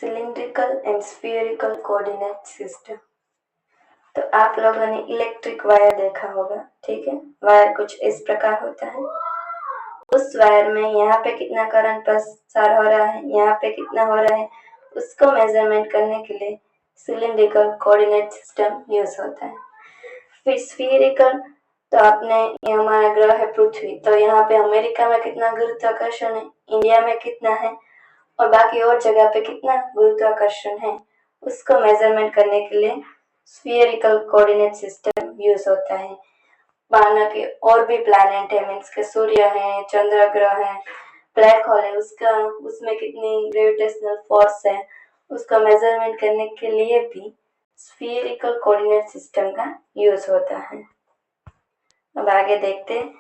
Cylindrical and spherical coordinate system. तो आप लोगों ने इलेक्ट्रिक वायर देखा होगा, ठीक है। वायर कुछ इस प्रकार होता है। उस वायर में यहाँ पे कितना करंट प्रसार हो रहा है, यहाँ पे कितना हो रहा है, उसको मेजरमेंट करने के लिए सिलिंड्रिकल कोऑर्डिनेट सिस्टम यूज होता है। फिर स्फीयरिकल, तो आपने ये हमारा ग्रह है पृथ्वी, तो यहाँ पे अमेरिका में कितना गुरुत्वाकर्षण है, इंडिया में कितना है और बाकी और जगह पे कितना गुरुत्वाकर्षण है, उसको मेजरमेंट करने के लिए स्फीयरिकल कोऑर्डिनेट सिस्टम यूज होता है। माना कि और भी प्लैनेट है, मीन्स के सूर्य है, चंद्र ग्रह है, ब्लैक होल है, उसमें कितनी ग्रेविटेशनल फोर्स है, उसका मेजरमेंट करने के लिए भी स्फीयरिकल कोऑर्डिनेट सिस्टम का यूज होता है। अब आगे देखते हैं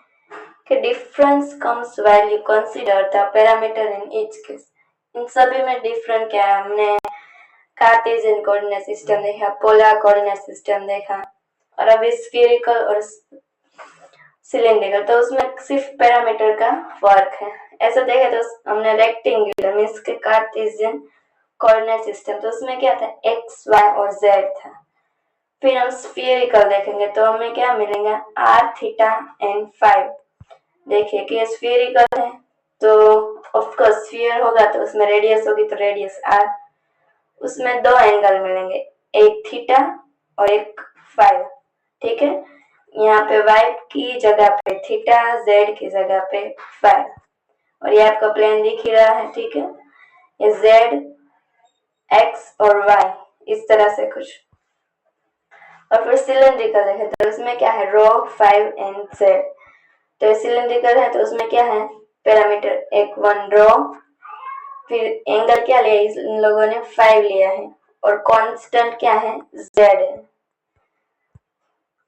कि difference comes when you consider the parameter in each case. इन सभी में डिफरेंट क्या है, हमने कार्टेशियन कोऑर्डिनेट सिस्टम देखा, पोलर कोऑर्डिनेट सिस्टम देखा, और अभी स्फीयरिकल और सिलिंड्रिकल, तो उसमें सिर्फ पैरामीटर का फर्क है। ऐसा देखे तो हमने रेक्टेंगुलर मींस के कार्टेशियन कोऑर्डिनेट सिस्टम, तो उसमें क्या था, एक्स वाई और जेड था। फिर हम स्फीयरिकल देखेंगे तो हमें क्या मिलेगा, आर थीटा एंड फाइव। देखिए कि स्फीयरिकल है तो ऑफ कोर्स स्फीयर होगा तो उसमें रेडियस होगी, तो रेडियस आर, उसमें दो एंगल मिलेंगे, एक थीटा और एक फाइव, ठीक है। यहाँ पे y की जगह पे थीटा, z की जगह पे फाइव, और ये आपका प्लेन दिख ही रहा है, ठीक है। ये z, x और y इस तरह से कुछ। और फिर सिलिंड्रिकल है तो इसमें क्या है, रो, फाइव एंड z। तो सिलिंड्रिकल है तो उसमें क्या है, पैरामीटर एक 1 रो, फिर एंगल क्या लिया इन लोगों ने, 5 लिया है, और कांस्टेंट क्या है, z है।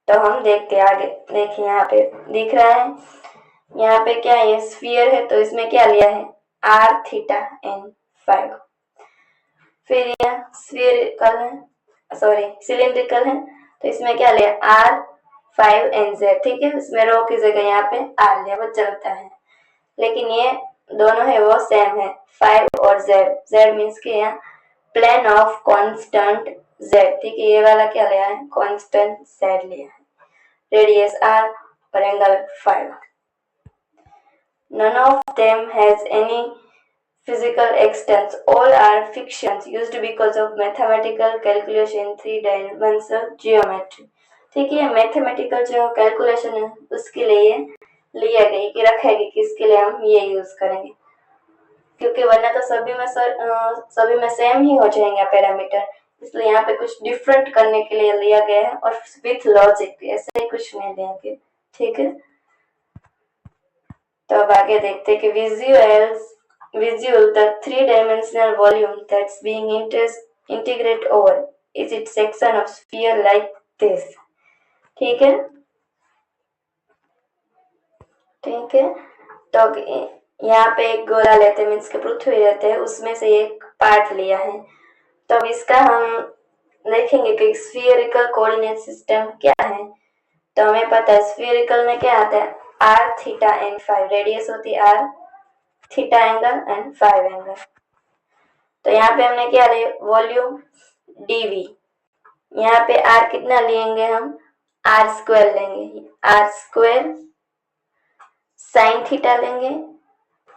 तो हम देखते हैं आगे। देखिए यहाँ पे दिख रहा है, यहाँ पे क्या है, स्फीयर है तो इसमें क्या लिया है, आर थीटा एंड फाइव। फिर यह स्फीयरिकल है, सॉरी सिलिंड्रिकल है तो इसमें क्या लिया, आर, फाइव एंड जेड, ठीक है। उसमें रो की जगह यहाँ पे आर लिया, वो चलता है। लेकिन ये दोनों है वो सेम है, फाइव और जेड। जेड मीन्स के यहाँ प्लेन ऑफ कांस्टेंट जेड, ठीक है। ये वाला क्या लिया है, कांस्टेंट जेड लिया है, रेडियस आर और angle 5. None of them has any physical existence. All are fictions used because of mathematical calculation in three-dimensional geometry. ठीक है, मैथमेटिकल जो कैलकुलेशन है उसके लिए लिया गया कि रखेगी किसके लिए हम ये यूज करेंगे, क्योंकि वरना तो सभी में सेम ही हो जाएंगे पैरामीटर, इसलिए यहाँ पे कुछ डिफरेंट करने के लिए लिया गया है, और विथ लॉजिक, ऐसे ही कुछ नहीं लिया गया, ठीक है। तो अब आगे देखते हैं कि visual the three-dimensional volume that's being integrated over is it section of sphere like this, ठीक है। ठीक है, तो यहाँ पे एक गोला लेते हैं, मीन्स के पृथ्वी रहते हैं, उसमें से एक पार्ट लिया है। तो अब इसका हम देखेंगे कि स्फीयरिकल कोऑर्डिनेट सिस्टम क्या है। तो हमें पता है स्फीयरिकल में क्या आता है, r theta and phi, radius होती है r, theta angle and phi angle. तो यहाँ पे हमने क्या लिया, वॉल्यूम डीवी। यहाँ पे आर कितना लेंगे हम, आर स्क्वायर लेंगे, आर स्क्वायर साइन थीटा लेंगे,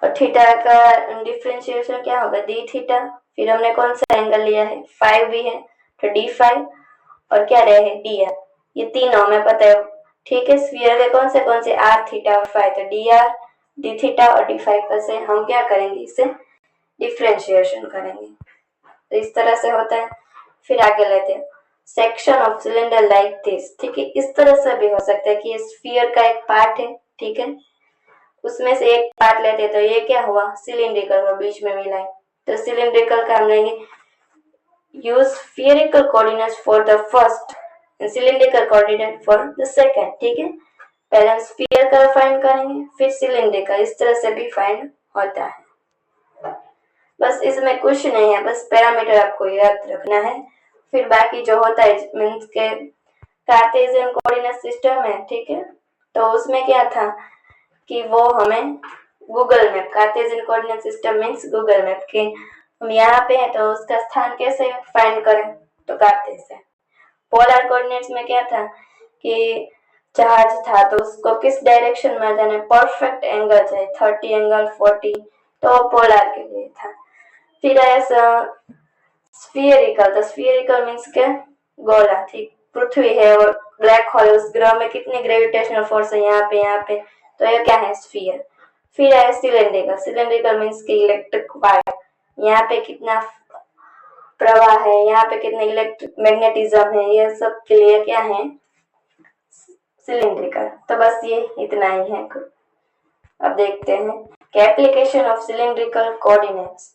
और थीटा का डिफरेंशिएशन क्या होगा, डी थीटा। फिर हमने कौन सा एंगल लिया है, फाइव भी है तो डी फाइव, और क्या रहे डी आर। ये तीनों हमें पता है, ठीक है। स्फीयर के कौन से आर थीटा और फाइव, तो डी आर, डी थीटा और डी फाइव से हम क्या करेंगे, इसे डिफरेंशिएशन करेंगे। तो इस तरह से होता है। फिर आगे लेते हैं section of cylinder like this, ठीक है। इस तरह से भी हो सकता है कि ये स्फीयर का एक पार्ट है, ठीक है, उसमें से एक पार्ट लेते हैं, तो ये क्या हुआ, सिलिंड्रिकल और बीच में मिला है, तो सिलिंड्रिकल का हम लेंगे use spherical coordinates for the first and cylindrical coordinate for the second, ठीक है। पहले हम स्फीयर का फाइंड करेंगे, फिर सिलिंड्रिकल, इस तरह से भी फाइंड होता है। बस इसमें कुछ नहीं है, बस पैरामीटर आपको याद रखना है। फिर बाकी जो होता है मींस के कार्टेशियन कोऑर्डिनेट सिस्टम है, ठीक है, तो उसमें क्या था कि वो हमें Google map, Cartesian coordinate system means Google map के हम यहाँ पे हैं तो उसका स्थान कैसे फाइंड करें, तो कार्ते से। पोलर कोऑर्डिनेट्स में क्या था कि चार्ज था तो उसको किस डायरेक्शन में जाने, परफेक्ट एंगल चाहिए, 30 एंगल 40, तो पोलर के लिए था। फिर ऐसा स्फीयरिकल, तो स्फीयरिकल मीन्स के गोला, ठीक। पृथ्वी है और ब्लैक होल, उस ग्रह में कितनी ग्रेविटेशनल फोर्स है, यहाँ पे, तो ये क्या है, स्फीयर। फिर है सिलेंड्रिकल, सिलेंड्रिकल मीन्स की इलेक्ट्रिक वायर, यहाँ पे कितना प्रवाह है, यहाँ पे कितने इलेक्ट्रिक मैग्नेटिज्म है, ये सब के लिए क्या है, सिलेंड्रिकल। तो बस ये इतना ही है। अब देखते हैं कि application of cylindrical coordinates,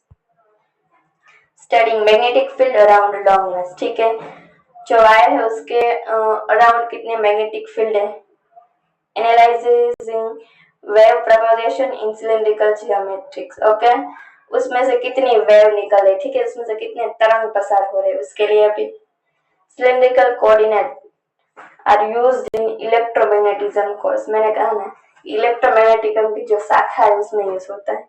studying magnetic field around longness, ठीक है। जो वायर है उसके अराउंड कितने मैग्नेटिक फील्ड है, analysing wave propagation in cylindrical geometrics, okay. उसमें से कितनी वेव निकल रही, ठीक है, उसमें से कितने तरंग पसार हो रहे, उसके लिए अभी cylindrical coordinate are used in electromagnetism course, मैंने कहा ना इलेक्ट्रोमैग्नेटिज्म की जो शाखा है उसमें यूज होता है।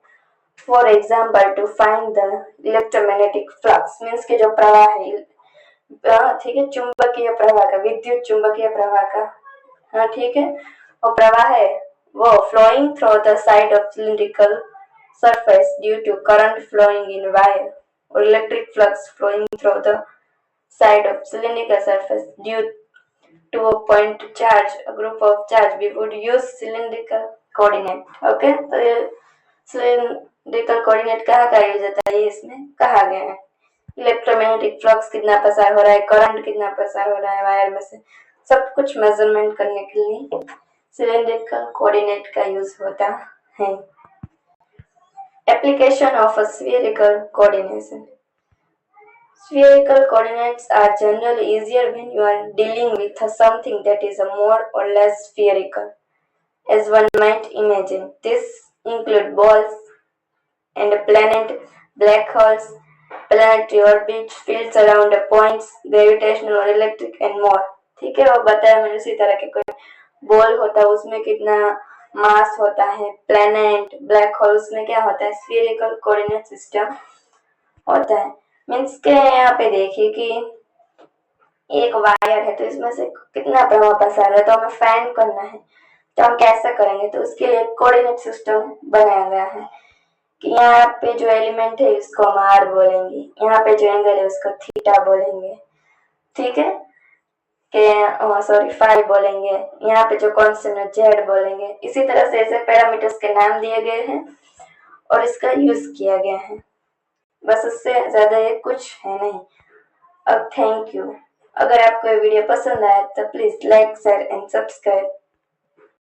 For example to find the electromagnetic flux means के जो प्रवाह है, ठीक है, चुंबकीय प्रवाह का, विद्युत चुंबकीय प्रवाह का, हाँ ठीक है, और प्रवाह है वो flowing through the side of cylindrical surface due to current flowing in wire, और electric flux flowing through the side of cylindrical surface due to a point charge, a group of charge, we would use cylindrical coordinate, okay। तो ये cylindrical coordinate कहाँ का use होता है, ये इसमें कहा गया है। इलेक्ट्रोमैग्नेटिक फ्लक्स कितना पसार हो रहा है, करंट कितना पसार हो रहा है वायर में से, सब कुछ मेजरमेंट करने के लिए सिलेंड्रिकल कोऑर्डिनेट का यूज होता है। Application of a spherical coordination, spherical coordinates are generally easier when you are dealing with something that is more or less spherical, as one might imagine. This include balls and planet, black holes, planetary orbits, fields around points, gravitational or electric and more, ठीक है। वो बताया मैंने उसी तरह के, कोई ball होता है उसमें कितना मास होता है, प्लैनेट, ब्लैक होल, उसमें क्या होता है, स्फीयरिकल कोऑर्डिनेट सिस्टम होता है। मीन्स के यहाँ पे देखिए कि एक वायर है तो इसमें से कितना प्रवाह पसार रहा है, तो हमें फाइंड करना है, तो हम कैसे करेंगे, तो उसके लिए कोऑर्डिनेट सिस्टम बनाया गया है कि यहाँ पे जो एलिमेंट है उसको हम आर बोलेंगे, यहाँ पे जो एंगल है उसको थीटा बोलेंगे, ठीक है, के सॉरी फाई बोलेंगे, यहाँ पे जो कांस्टेंट है जेड बोलेंगे। इसी तरह से ऐसे पैरामीटर्स के नाम दिए गए हैं और इसका यूज किया गया है, बस उससे ज्यादा ये कुछ है नहीं। अब थैंक यू। अगर आपको ये वीडियो पसंद आया तो please like share and subscribe.